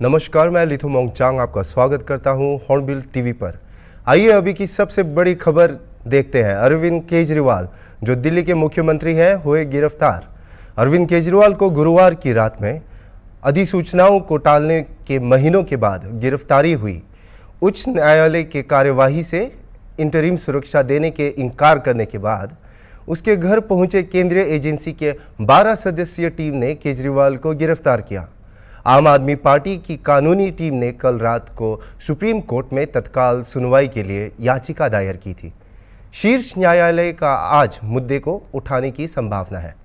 नमस्कार, मैं लिथो मोंगचांग आपका स्वागत करता हूं हॉर्नबिल टीवी पर। आइए अभी की सबसे बड़ी खबर देखते हैं। अरविंद केजरीवाल जो दिल्ली के मुख्यमंत्री हैं हुए गिरफ्तार। अरविंद केजरीवाल को गुरुवार की रात में अधिसूचनाओं को टालने के महीनों के बाद गिरफ्तारी हुई। उच्च न्यायालय के कार्यवाही से इंटरिम सुरक्षा देने के इनकार करने के बाद उसके घर पहुंचे केंद्रीय एजेंसी के 12 सदस्यीय टीम ने केजरीवाल को गिरफ्तार किया। आम आदमी पार्टी की कानूनी टीम ने कल रात को सुप्रीम कोर्ट में तत्काल सुनवाई के लिए याचिका दायर की थी। शीर्ष न्यायालय का आज मुद्दे को उठाने की संभावना है,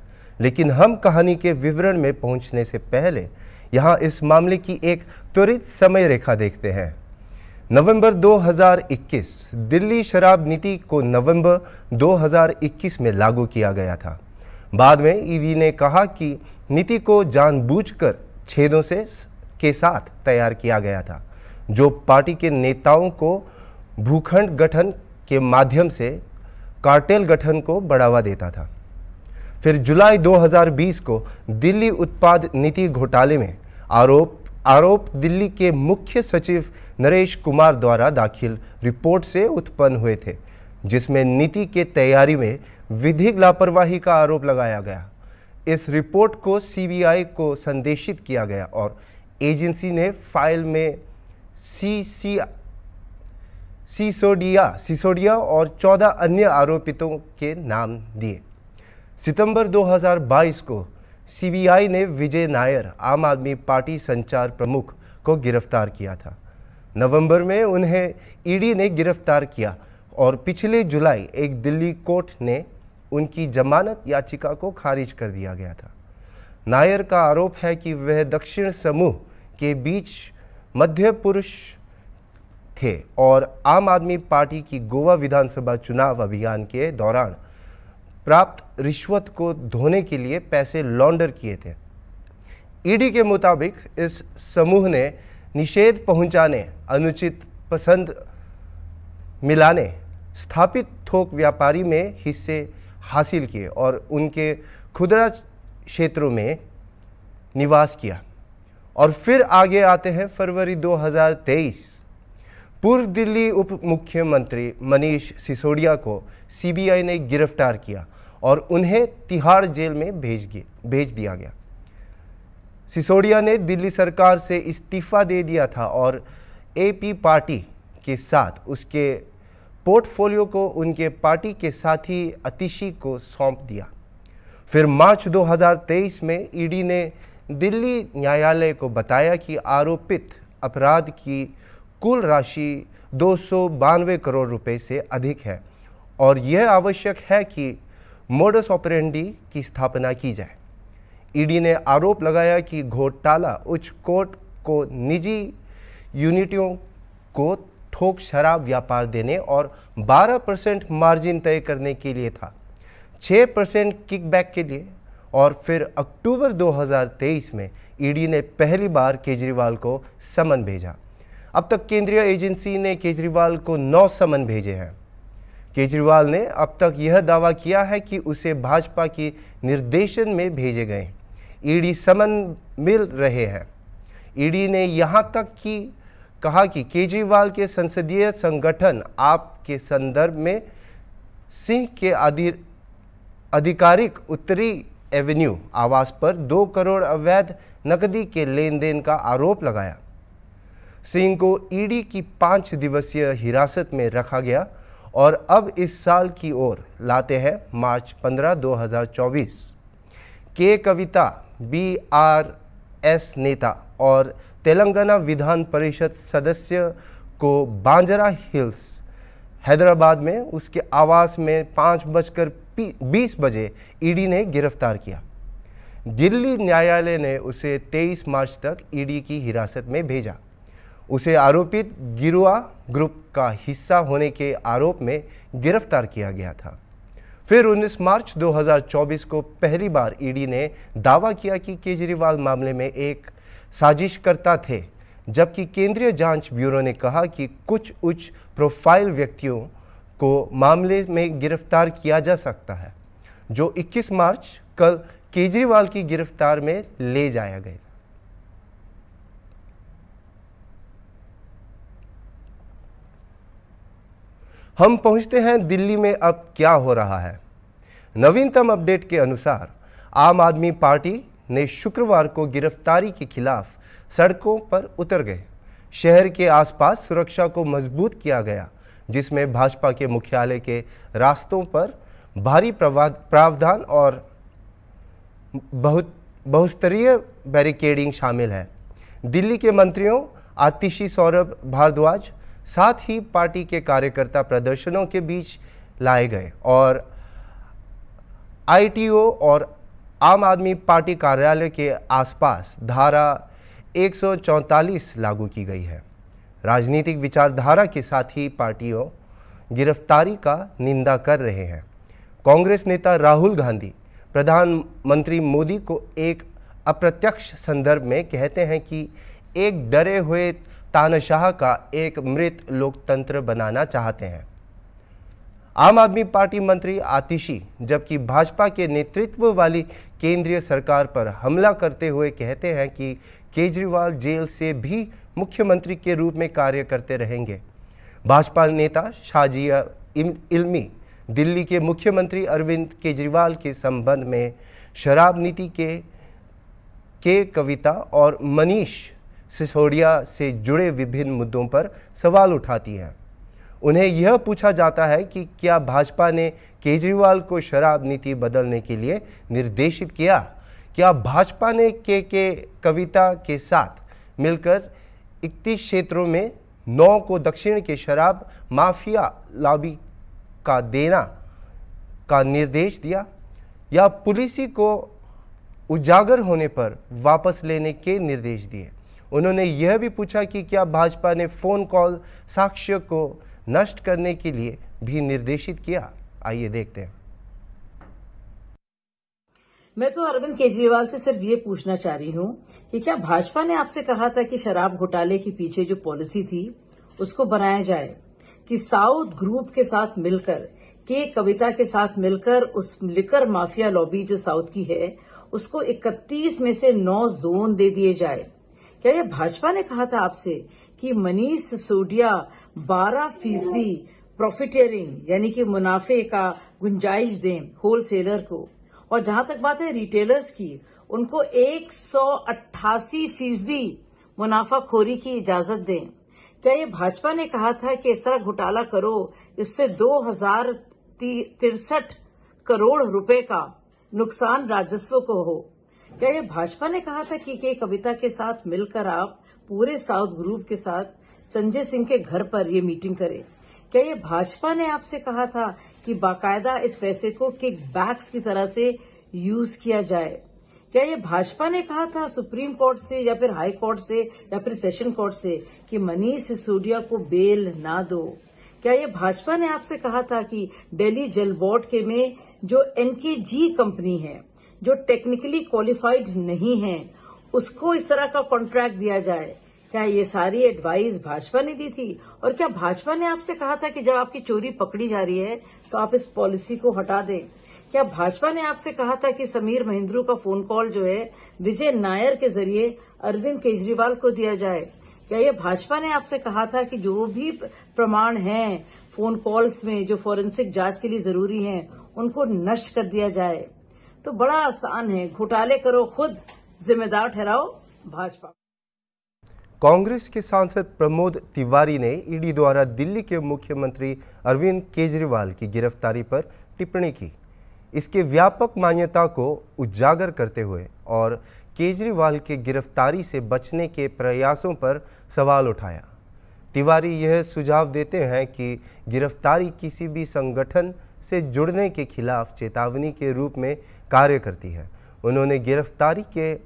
लेकिन हम कहानी के विवरण में पहुंचने से पहले यहां इस मामले की एक त्वरित समय रेखा देखते हैं। नवंबर 2021 दिल्ली शराब नीति को नवंबर 2021 में लागू किया गया था। बाद में ईडी ने कहा कि नीति को जानबूझकर छेदों के साथ तैयार किया गया था, जो पार्टी के नेताओं को भूखंड गठन के माध्यम से कार्टेल गठन को बढ़ावा देता था। फिर जुलाई 2020 को दिल्ली उत्पाद नीति घोटाले में आरोप दिल्ली के मुख्य सचिव नरेश कुमार द्वारा दाखिल रिपोर्ट से उत्पन्न हुए थे, जिसमें नीति के तैयारी में विधिक लापरवाही का आरोप लगाया गया। इस रिपोर्ट को सीबीआई को संदेशित किया गया और एजेंसी ने फाइल में सिसोदिया और 14 अन्य आरोपितों के नाम दिए। सितंबर 2022 को सीबीआई ने विजय नायर, आम आदमी पार्टी संचार प्रमुख, को गिरफ्तार किया था। नवंबर में उन्हें ईडी ने गिरफ्तार किया और पिछले जुलाई एक दिल्ली कोर्ट ने उनकी जमानत याचिका को खारिज कर दिया गया था। नायर का आरोप है कि वह दक्षिण समूह के बीच मध्य पुरुष थे और आम आदमी पार्टी की गोवा विधानसभा चुनाव अभियान के दौरान प्राप्त रिश्वत को धोने के लिए पैसे लॉन्डर किए थे। ईडी के मुताबिक इस समूह ने निषेध पहुंचाने, अनुचित पसंद मिलाने, स्थापित थोक व्यापारी में हिस्से हासिल किए और उनके खुदरा क्षेत्रों में निवास किया। और फिर आगे आते हैं फरवरी 2023। पूर्व दिल्ली उप मुख्यमंत्री मनीष सिसोदिया को सीबीआई ने गिरफ्तार किया और उन्हें तिहाड़ जेल में भेज दिया गया। सिसोदिया ने दिल्ली सरकार से इस्तीफा दे दिया था और एपी पार्टी के साथ उसके पोर्टफोलियो को उनके पार्टी के साथी अतिशी को सौंप दिया। फिर मार्च 2023 में ईडी ने दिल्ली न्यायालय को बताया कि आरोपित अपराध की कुल राशि 292 करोड़ रुपए से अधिक है और यह आवश्यक है कि मोडस ऑपरेंडी की स्थापना की जाए। ईडी ने आरोप लगाया कि घोटाला उच्च कोर्ट को निजी यूनिटों को थोक शराब व्यापार देने और 12% मार्जिन तय करने के लिए था, 6% किकबैक के लिए। और फिर अक्टूबर 2023 में ईडी ने पहली बार केजरीवाल को समन भेजा। अब तक केंद्रीय एजेंसी ने केजरीवाल को 9 समन भेजे हैं। केजरीवाल ने अब तक यह दावा किया है कि उसे भाजपा की निर्देशन में भेजे गए ईडी समन मिल रहे हैं। ईडी ने यहां तक कि कहा कि केजरीवाल के संसदीय संगठन आप के संदर्भ में सिंह के आधिकारिक उत्तरी एवेन्यू आवास पर 2 करोड़ अवैध नकदी के लेन देन का आरोप लगाया। सिंह को ईडी की 5 दिवसीय हिरासत में रखा गया और अब इस साल की ओर लाते हैं मार्च 15, 2024। के कविता BRS नेता और तेलंगाना विधान परिषद सदस्य को बांजरा हिल्स हैदराबाद में उसके आवास में 5:20 बजे ईडी ने गिरफ्तार किया। दिल्ली न्यायालय ने उसे 23 मार्च तक ईडी की हिरासत में भेजा। उसे आरोपित गिरोह ग्रुप का हिस्सा होने के आरोप में गिरफ्तार किया गया था। फिर 19 मार्च 2024 को पहली बार ईडी ने दावा किया कि केजरीवाल मामले में एक साजिशकर्ता थे, जबकि केंद्रीय जांच ब्यूरो ने कहा कि कुछ उच्च प्रोफाइल व्यक्तियों को मामले में गिरफ्तार किया जा सकता है, जो 21 मार्च कल केजरीवाल की गिरफ्तार में ले जाया गया। हम पहुंचते हैं दिल्ली में अब क्या हो रहा है। नवीनतम अपडेट के अनुसार आम आदमी पार्टी ने शुक्रवार को गिरफ्तारी के खिलाफ सड़कों पर उतर गए। शहर के आसपास सुरक्षा को मजबूत किया गया, जिसमें भाजपा के मुख्यालय के रास्तों पर भारी प्रावधान और बहुस्तरीय बैरिकेडिंग शामिल है। दिल्ली के मंत्रियों आतिशी सौरभ भारद्वाज साथ ही पार्टी के कार्यकर्ता प्रदर्शनों के बीच लाए गए और आईटीओ और आम आदमी पार्टी कार्यालय के आसपास धारा 144 लागू की गई है। राजनीतिक विचारधारा के साथ ही पार्टियों गिरफ्तारी का निंदा कर रहे हैं। कांग्रेस नेता राहुल गांधी प्रधानमंत्री मोदी को एक अप्रत्यक्ष संदर्भ में कहते हैं कि एक डरे हुए तानाशाह का एक मृत लोकतंत्र बनाना चाहते हैं। आम आदमी पार्टी मंत्री आतिशी जबकि भाजपा के नेतृत्व वाली केंद्रीय सरकार पर हमला करते हुए कहते हैं कि केजरीवाल जेल से भी मुख्यमंत्री के रूप में कार्य करते रहेंगे। भाजपा नेता शाजिया इल्मी दिल्ली के मुख्यमंत्री अरविंद केजरीवाल के संबंध में शराब नीति के कविता और मनीष सिसोदिया से जुड़े विभिन्न मुद्दों पर सवाल उठाती हैं। उन्हें यह पूछा जाता है कि क्या भाजपा ने केजरीवाल को शराब नीति बदलने के लिए निर्देशित किया? क्या भाजपा ने के कविता के साथ मिलकर 31 क्षेत्रों में 9 को दक्षिण के शराब माफिया लॉबी का देना का निर्देश दिया या पुलिस को उजागर होने पर वापस लेने के निर्देश दिए? उन्होंने यह भी पूछा कि क्या भाजपा ने फोन कॉल साक्ष्य को नष्ट करने के लिए भी निर्देशित किया? आइए देखते हैं। मैं तो अरविंद केजरीवाल से सिर्फ ये पूछना चाह रही हूँ कि क्या भाजपा ने आपसे कहा था कि शराब घोटाले के पीछे जो पॉलिसी थी उसको बनाया जाए, कि साउथ ग्रुप के साथ मिलकर, के कविता के साथ मिलकर उस लिकर माफिया लॉबी जो साउथ की है उसको 31 में से 9 जोन दे दिए जाए? क्या यह भाजपा ने कहा था आपसे कि मनीष सिसोदिया 12% प्रॉफिटियरिंग यानी कि मुनाफे का गुंजाइश दें होलसेलर को, और जहां तक बात है रिटेलर्स की, उनको 188% मुनाफाखोरी की इजाजत दें? क्या ये भाजपा ने कहा था कि इस तरह घोटाला करो इससे 2063 करोड़ रुपए का नुकसान राजस्व को हो? क्या ये भाजपा ने कहा था कि के कविता के साथ मिलकर आप पूरे साउथ ग्रुप के साथ संजय सिंह के घर पर ये मीटिंग करें? क्या ये भाजपा ने आपसे कहा था कि बाकायदा इस पैसे को किक बैक्स की तरह से यूज किया जाए? क्या ये भाजपा ने कहा था सुप्रीम कोर्ट से या फिर हाई कोर्ट से या फिर सेशन कोर्ट से कि मनीष सिसोदिया को बेल ना दो? क्या ये भाजपा ने आपसे कहा था कि दिल्ली जल बोर्ड के में जो एनकेजी कंपनी है जो टेक्निकली क्वालिफाइड नहीं है उसको इस तरह का कॉन्ट्रैक्ट दिया जाए? क्या ये सारी एडवाइस भाजपा ने दी थी? और क्या भाजपा ने आपसे कहा था कि जब आपकी चोरी पकड़ी जा रही है तो आप इस पॉलिसी को हटा दें? क्या भाजपा ने आपसे कहा था कि समीर महेंद्रू का फोन कॉल जो है विजय नायर के जरिए अरविंद केजरीवाल को दिया जाए? क्या ये भाजपा ने आपसे कहा था कि जो भी प्रमाण हैं फोन कॉल्स में जो फॉरेंसिक जांच के लिए जरूरी हैं उनको नष्ट कर दिया जाए? तो बड़ा आसान है, घोटाले करो खुद, जिम्मेदार ठहराओ भाजपा। कांग्रेस के सांसद प्रमोद तिवारी ने ईडी द्वारा दिल्ली के मुख्यमंत्री अरविंद केजरीवाल की गिरफ्तारी पर टिप्पणी की। इसके व्यापक मान्यता को उजागर करते हुए और केजरीवाल के गिरफ्तारी से बचने के प्रयासों पर सवाल उठाया। तिवारी यह सुझाव देते हैं कि गिरफ्तारी किसी भी संगठन से जुड़ने के खिलाफ चेतावनी के रूप में कार्य करती है। उन्होंने गिरफ्तारी के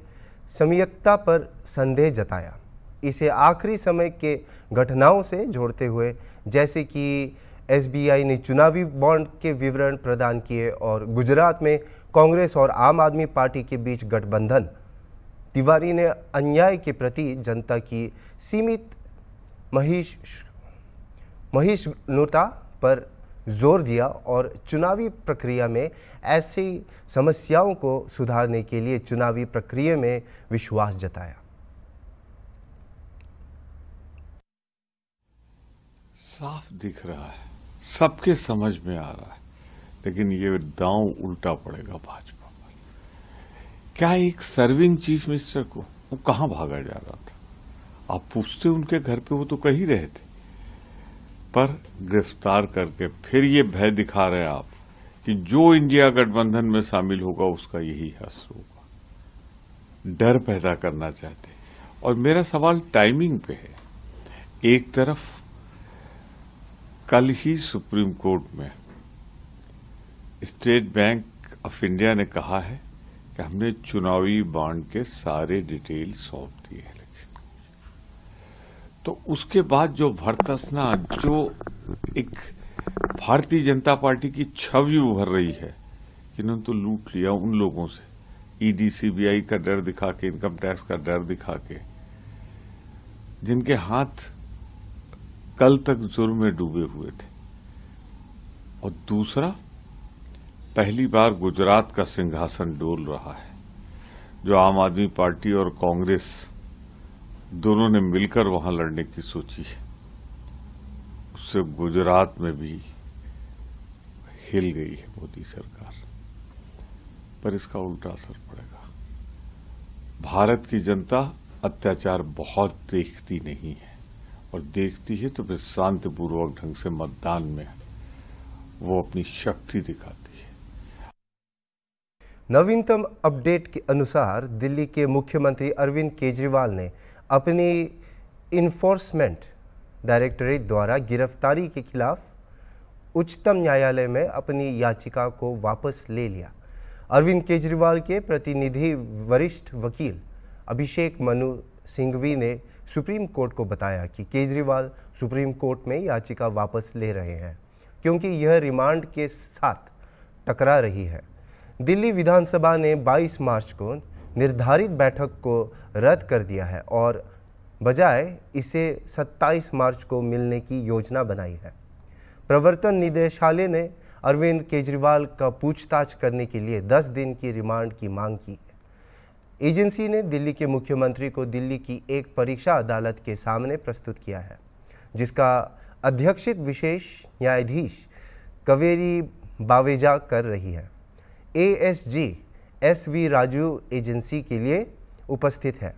संयमता पर संदेह जताया। इसे आखिरी समय के घटनाओं से जोड़ते हुए, जैसे कि एसबीआई ने चुनावी बॉन्ड के विवरण प्रदान किए और गुजरात में कांग्रेस और आम आदमी पार्टी के बीच गठबंधन। तिवारी ने अन्याय के प्रति जनता की सीमित सहिष्णुता पर जोर दिया और चुनावी प्रक्रिया में ऐसी समस्याओं को सुधारने के लिए चुनावी प्रक्रिया में विश्वास जताया। साफ दिख रहा है सबके समझ में आ रहा है, लेकिन ये दांव उल्टा पड़ेगा भाजपा पर। क्या एक सर्विंग चीफ मिनिस्टर को वो कहां भागा जा रहा था? आप पूछते उनके घर पे, वो तो कह रहे थे, पर गिरफ्तार करके फिर ये भय दिखा रहे आप कि जो इंडिया गठबंधन में शामिल होगा उसका यही हश्र होगा। डर पैदा करना चाहते। और मेरा सवाल टाइमिंग पे है। एक तरफ कल ही सुप्रीम कोर्ट में स्टेट बैंक ऑफ इंडिया ने कहा है कि हमने चुनावी बॉन्ड के सारे डिटेल सौंप दिए हैं, लेकिन तो उसके बाद जो भरतसना, जो एक भारतीय जनता पार्टी की छवि उभर रही है कि इन्होंने तो लूट लिया उन लोगों से, ईडी सीबीआई का डर दिखा के, इनकम टैक्स का डर दिखा के, जिनके हाथ कल तक जुर्म में डूबे हुए थे। और दूसरा, पहली बार गुजरात का सिंहासन डोल रहा है, जो आम आदमी पार्टी और कांग्रेस दोनों ने मिलकर वहां लड़ने की सोची है, उससे गुजरात में भी हिल गई है मोदी सरकार। पर इसका उल्टा असर पड़ेगा। भारत की जनता अत्याचार बहुत देखती नहीं है, और देखती है तो फिर शांतिपूर्वक ढंग से मतदान में वो अपनी शक्ति दिखाती है। नवीनतम अपडेट के अनुसार दिल्ली के मुख्यमंत्री अरविंद केजरीवाल ने अपनी इन्फोर्समेंट डायरेक्टरेट द्वारा गिरफ्तारी के खिलाफ उच्चतम न्यायालय में अपनी याचिका को वापस ले लिया। अरविंद केजरीवाल के प्रतिनिधि वरिष्ठ वकील अभिषेक मनु सिंघवी ने सुप्रीम कोर्ट को बताया कि केजरीवाल सुप्रीम कोर्ट में याचिका वापस ले रहे हैं क्योंकि यह रिमांड के साथ टकरा रही है। दिल्ली विधानसभा ने 22 मार्च को निर्धारित बैठक को रद्द कर दिया है और बजाय इसे 27 मार्च को मिलने की योजना बनाई है। प्रवर्तन निदेशालय ने अरविंद केजरीवाल का पूछताछ करने के लिए 10 दिन की रिमांड की मांग की। एजेंसी ने दिल्ली के मुख्यमंत्री को दिल्ली की एक परीक्षा अदालत के सामने प्रस्तुत किया है, जिसका अध्यक्षित विशेष न्यायाधीश कावेरी बावेजा कर रही है। एएसजी एसवी राजू एजेंसी के लिए उपस्थित है।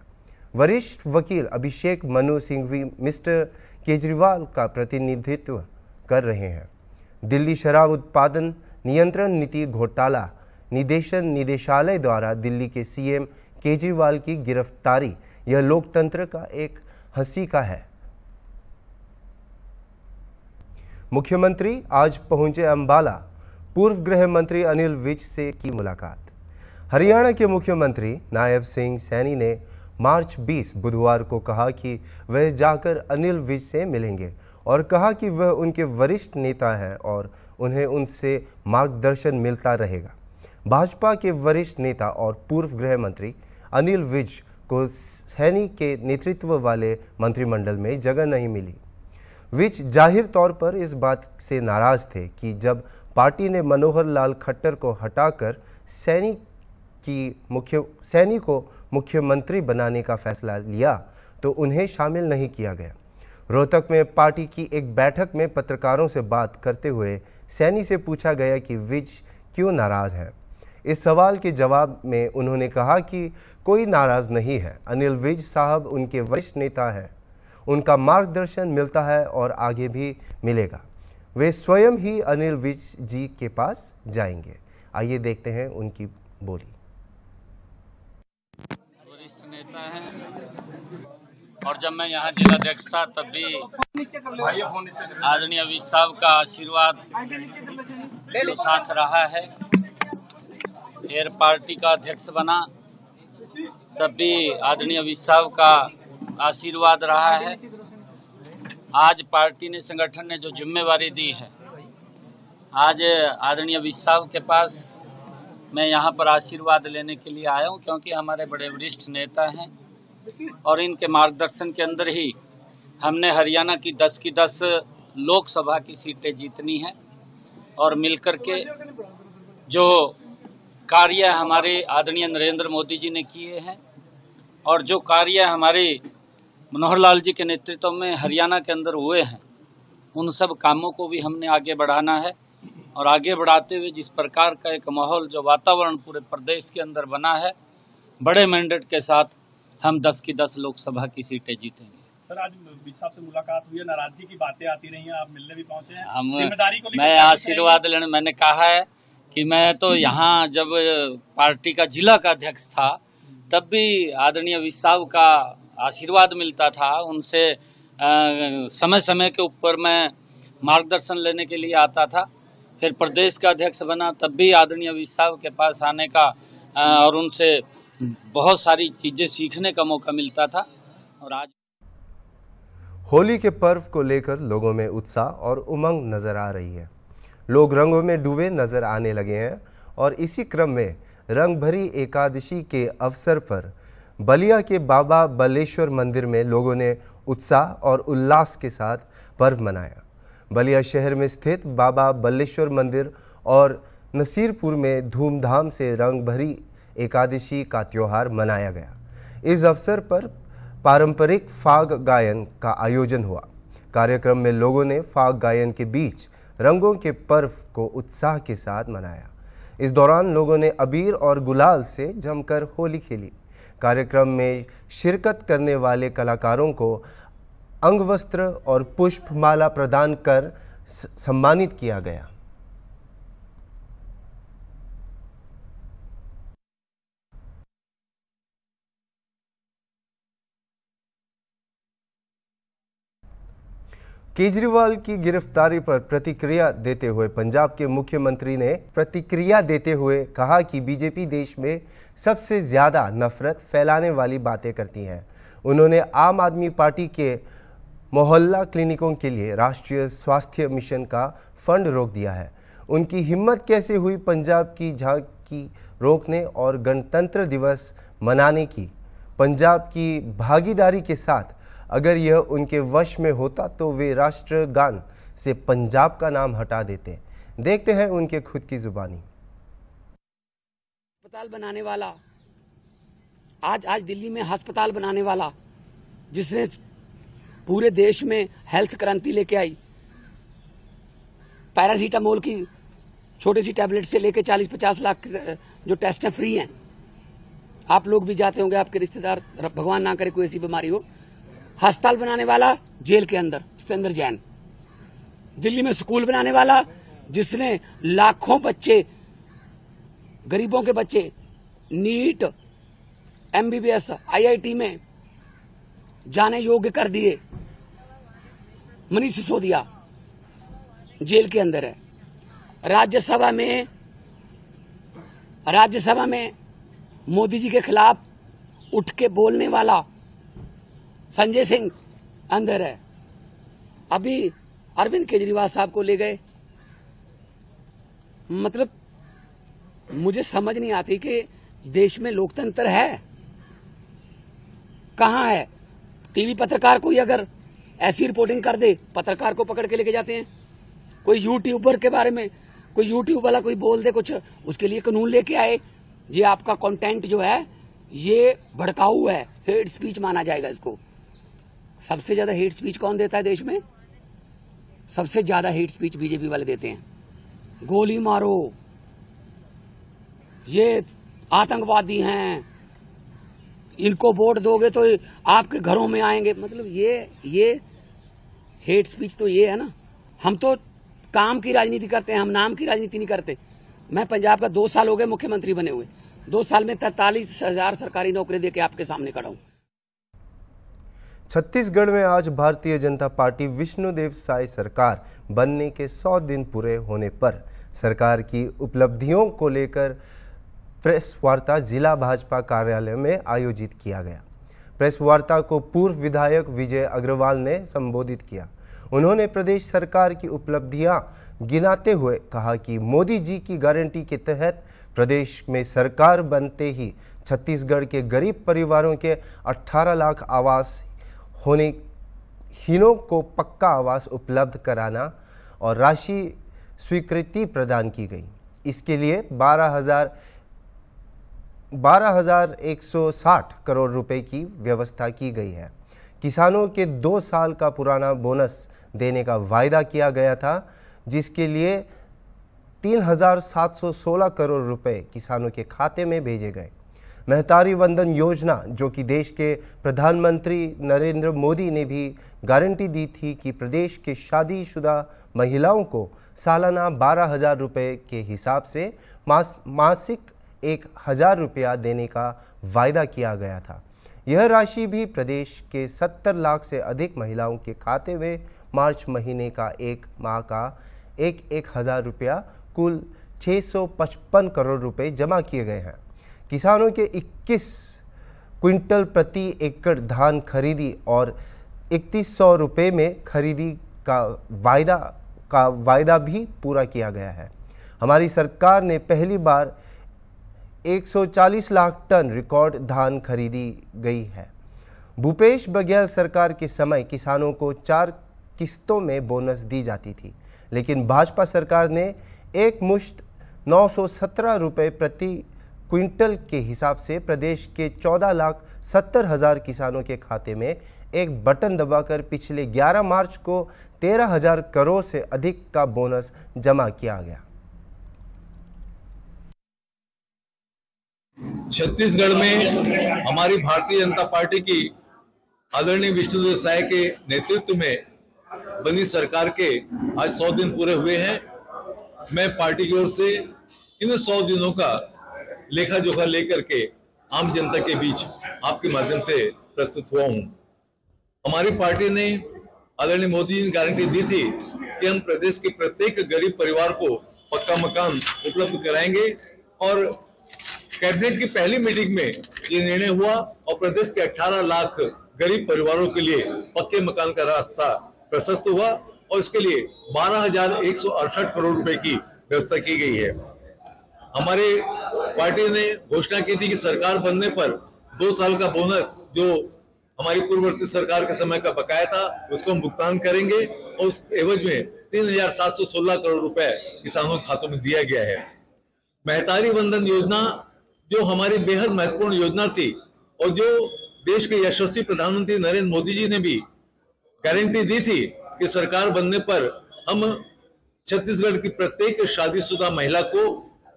वरिष्ठ वकील अभिषेक मनु सिंघवी मिस्टर केजरीवाल का प्रतिनिधित्व कर रहे हैं। दिल्ली शराब उत्पादन नियंत्रण नीति घोटाला निदेशालय द्वारा दिल्ली के सीएम केजरीवाल की गिरफ्तारी यह लोकतंत्र का एक हंसी है। मुख्यमंत्री आज पहुंचे अंबाला, पूर्व गृह मंत्री अनिल विज से की मुलाकात। हरियाणा के मुख्यमंत्री नायब सिंह सैनी ने मार्च 20 बुधवार को कहा कि वह जाकर अनिल विज से मिलेंगे और कहा कि वह उनके वरिष्ठ नेता हैं और उन्हें उनसे मार्गदर्शन मिलता रहेगा। भाजपा के वरिष्ठ नेता और पूर्व गृह मंत्री अनिल विज को सैनी के नेतृत्व वाले मंत्रिमंडल में जगह नहीं मिली। विज जाहिर तौर पर इस बात से नाराज थे कि जब पार्टी ने मनोहर लाल खट्टर को हटाकर सैनी को मुख्यमंत्री बनाने का फैसला लिया तो उन्हें शामिल नहीं किया गया। रोहतक में पार्टी की एक बैठक में पत्रकारों से बात करते हुए सैनी से पूछा गया कि विज क्यों नाराज़ हैं। इस सवाल के जवाब में उन्होंने कहा कि कोई नाराज़ नहीं है। अनिल विज साहब उनके वरिष्ठ नेता हैं, उनका मार्गदर्शन मिलता है और आगे भी मिलेगा। वे स्वयं ही अनिल विज जी के पास जाएंगे। आइए देखते हैं उनकी बोली। वरिष्ठ नेता हैं और जब मैं यहाँ जिलाध्यक्ष था तब भी आदरणीय विज साहब का आशीर्वाद मेरे साथ रहा है। फिर पार्टी का अध्यक्ष बना तब भी आदरणीय विज साहब का आशीर्वाद रहा है। आज पार्टी ने, संगठन ने जो जिम्मेवारी दी है, आज आदरणीय विज साहब के पास मैं यहाँ पर आशीर्वाद लेने के लिए आया हूँ, क्योंकि हमारे बड़े वरिष्ठ नेता हैं और इनके मार्गदर्शन के अंदर ही हमने हरियाणा की 10 की 10 लोकसभा की सीटें जीतनी हैं और मिलकर के जो कार्य हमारे आदरणीय नरेंद्र मोदी जी ने किए हैं और जो कार्य हमारे मनोहर लाल जी के नेतृत्व में हरियाणा के अंदर हुए हैं, उन सब कामों को भी हमने आगे बढ़ाना है। और आगे बढ़ाते हुए जिस प्रकार का एक माहौल, जो वातावरण पूरे प्रदेश के अंदर बना है, बड़े मैंडेट के साथ हम 10 की 10 लोकसभा की सीटें जीतेंगे। सर, आज बीस साहब से मुलाकात हुई है, नाराजगी की बातें आती रही हैं, आप मिलने भी पहुंचे हैं। हम जिम्मेदारी को मैं आशीर्वाद लेने, मैंने कहा है कि मैं तो यहाँ जब पार्टी का जिला का अध्यक्ष था तब भी आदरणीय अमित साहब का आशीर्वाद मिलता था, उनसे समय समय के ऊपर मैं मार्गदर्शन लेने के लिए आता था। फिर प्रदेश का अध्यक्ष बना तब भी आदरणीय अमित साहब के पास आने का और उनसे बहुत सारी चीजें सीखने का मौका मिलता था। और आज होली के पर्व को लेकर लोगों में उत्साह और उमंग नजर आ रही है। लोग रंगों में डूबे नजर आने लगे हैं और इसी क्रम में रंग भरी एकादशी के अवसर पर बलिया के बाबा बल्लेश्वर मंदिर में लोगों ने उत्साह और उल्लास के साथ पर्व मनाया। बलिया शहर में स्थित बाबा बल्लेश्वर मंदिर और नसीरपुर में धूमधाम से रंग भरी एकादशी का त्यौहार मनाया गया। इस अवसर पर पारंपरिक फाग गायन का आयोजन हुआ। कार्यक्रम में लोगों ने फाग गायन के बीच रंगों के पर्व को उत्साह के साथ मनाया। इस दौरान लोगों ने अबीर और गुलाल से जमकर होली खेली। कार्यक्रम में शिरकत करने वाले कलाकारों को अंगवस्त्र और पुष्पमाला प्रदान कर सम्मानित किया गया। केजरीवाल की गिरफ्तारी पर प्रतिक्रिया देते हुए पंजाब के मुख्यमंत्री ने कहा कि बीजेपी देश में सबसे ज़्यादा नफरत फैलाने वाली बातें करती है। उन्होंने आम आदमी पार्टी के मोहल्ला क्लिनिकों के लिए राष्ट्रीय स्वास्थ्य मिशन का फंड रोक दिया है। उनकी हिम्मत कैसे हुई पंजाब की झांकी रोकने और गणतंत्र दिवस मनाने की। पंजाब की भागीदारी के साथ अगर यह उनके वश में होता तो वे राष्ट्रगान से पंजाब का नाम हटा देते। देखते हैं उनके खुद की जुबानी। अस्पताल बनाने वाला, आज दिल्ली में अस्पताल बनाने वाला, जिसने पूरे देश में हेल्थ क्रांति लेके आई। पैरासीटामोल की छोटी सी टैबलेट से लेके 40-50 लाख जो टेस्ट हैं फ्री हैं। आप लोग भी जाते होंगे, आपके रिश्तेदार, भगवान ना करे कोई ऐसी बीमारी हो। अस्पताल बनाने वाला जेल के अंदर सतेंद्र जैन। दिल्ली में स्कूल बनाने वाला, जिसने लाखों बच्चे, गरीबों के बच्चे नीट, एमबीबीएस, आईआईटी में जाने योग्य कर दिए। मनीष सिसोदिया जेल के अंदर है। राज्यसभा में मोदी जी के खिलाफ उठ के बोलने वाला संजय सिंह अंदर है। अभी अरविंद केजरीवाल साहब को ले गए। मतलब मुझे समझ नहीं आती कि देश में लोकतंत्र है कहां है। टीवी पत्रकार कोई अगर ऐसी रिपोर्टिंग कर दे, पत्रकार को पकड़ के लेके जाते हैं। कोई यूट्यूबर के बारे में, कोई यूट्यूब वाला कोई बोल दे कुछ, उसके लिए कानून लेके आए। ये आपका कंटेंट जो है ये भड़काऊ है, हेट स्पीच माना जाएगा इसको। सबसे ज्यादा हेट स्पीच कौन देता है देश में? सबसे ज्यादा हेट स्पीच बीजेपी वाले देते हैं। गोली मारो, ये आतंकवादी हैं, इनको वोट दोगे तो आपके घरों में आएंगे। मतलब ये हेट स्पीच तो ये है ना। हम तो काम की राजनीति करते हैं, हम नाम की राजनीति नहीं करते। मैं पंजाब का 2 साल हो गए मुख्यमंत्री बने हुए। 2 साल में 43,000 सरकारी नौकरी देके आपके सामने खड़ा हूं। छत्तीसगढ़ में आज भारतीय जनता पार्टी विष्णुदेव साय सरकार बनने के 100 दिन पूरे होने पर सरकार की उपलब्धियों को लेकर प्रेस वार्ता जिला भाजपा कार्यालय में आयोजित किया गया। प्रेस वार्ता को पूर्व विधायक विजय अग्रवाल ने संबोधित किया। उन्होंने प्रदेश सरकार की उपलब्धियां गिनाते हुए कहा कि मोदी जी की गारंटी के तहत प्रदेश में सरकार बनते ही छत्तीसगढ़ के गरीब परिवारों के 18 लाख आवास हीनों को पक्का आवास उपलब्ध कराना और राशि स्वीकृति प्रदान की गई। इसके लिए 12,160 करोड़ रुपए की व्यवस्था की गई है। किसानों के 2 साल का पुराना बोनस देने का वायदा किया गया था, जिसके लिए 3,716 करोड़ रुपए किसानों के खाते में भेजे गए। महतारी वंदन योजना, जो कि देश के प्रधानमंत्री नरेंद्र मोदी ने भी गारंटी दी थी कि प्रदेश के शादीशुदा महिलाओं को सालाना 12,000 रुपये के हिसाब से मासिक 1,000 रुपया देने का वायदा किया गया था। यह राशि भी प्रदेश के 70 लाख से अधिक महिलाओं के खाते में मार्च महीने का एक माह का 1,000 रुपया कुल 655 करोड़ रुपए जमा किए गए हैं। किसानों के 21 क्विंटल प्रति एकड़ धान खरीदी और 3100 रुपये में खरीदी का वायदा भी पूरा किया गया है। हमारी सरकार ने पहली बार 140 लाख टन रिकॉर्ड धान खरीदी गई है। भूपेश बघेल सरकार के समय किसानों को 4 किस्तों में बोनस दी जाती थी, लेकिन भाजपा सरकार ने एक मुश्त 917 रुपये प्रति क्विंटल के हिसाब से प्रदेश के 14,70,000 किसानों के खाते में एक बटन दबाकर पिछले 11 मार्च को 13,000 करोड़ से अधिक का बोनस जमा किया गया। छत्तीसगढ़ में हमारी भारतीय जनता पार्टी की आदरणीय विष्णुदेव साय के नेतृत्व में बनी सरकार के आज 100 दिन पूरे हुए हैं। मैं पार्टी की ओर से इन 100 दिनों का लेखा जोखा लेकर के आम जनता के बीच आपके माध्यम से प्रस्तुत हुआ हूं। हमारी पार्टी ने आदरणीय मोदी जी ने गारंटी दी थी कि हम प्रदेश के प्रत्येक गरीब परिवार को पक्का मकान उपलब्ध कराएंगे और कैबिनेट की पहली मीटिंग में ये निर्णय हुआ और प्रदेश के 18 लाख गरीब परिवारों के लिए पक्के मकान का रास्ता प्रशस्त हुआ और इसके लिए 12,168 करोड़ रुपए की व्यवस्था की गई है। हमारे पार्टी ने घोषणा की थी कि सरकार बनने पर 2 साल का बोनस जो हमारी पूर्ववर्ती सरकार के समय का बकाया था उसको हम भुगतान करेंगे और उस एवज में 3,716 करोड़ रुपए किसानों के खातों में दिया गया है। महतारी वंदन योजना जो हमारी बेहद महत्वपूर्ण योजना थी और जो देश के यशस्वी प्रधानमंत्री नरेंद्र मोदी जी ने भी गारंटी दी थी कि सरकार बनने पर हम छत्तीसगढ़ की प्रत्येक शादीशुदा महिला को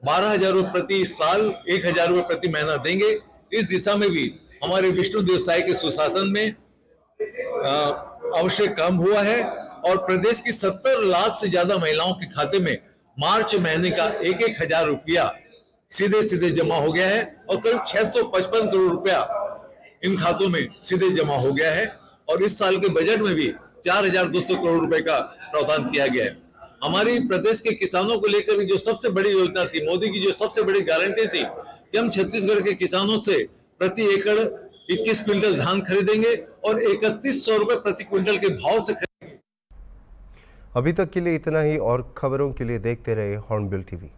12,000 रुपये प्रति साल 1,000 रुपये प्रति महीना देंगे। इस दिशा में भी हमारे विष्णुदेव साय के सुशासन में अवश्य काम हुआ है और प्रदेश की 70 लाख से ज्यादा महिलाओं के खाते में मार्च महीने का 1,000 रुपया सीधे सीधे जमा हो गया है और करीब 655 करोड़ रुपया इन खातों में सीधे जमा हो गया है और इस साल के बजट में भी 4,200 करोड़ रुपए का प्रावधान किया गया है। हमारी प्रदेश के किसानों को लेकर जो सबसे बड़ी योजना थी, मोदी की जो सबसे बड़ी गारंटी थी कि हम छत्तीसगढ़ के किसानों से प्रति एकड़ 21 क्विंटल धान खरीदेंगे और 3,100 रुपए प्रति क्विंटल के भाव से खरीदेंगे। अभी तक के लिए इतना ही और खबरों के लिए देखते रहे हॉर्नबिल टीवी।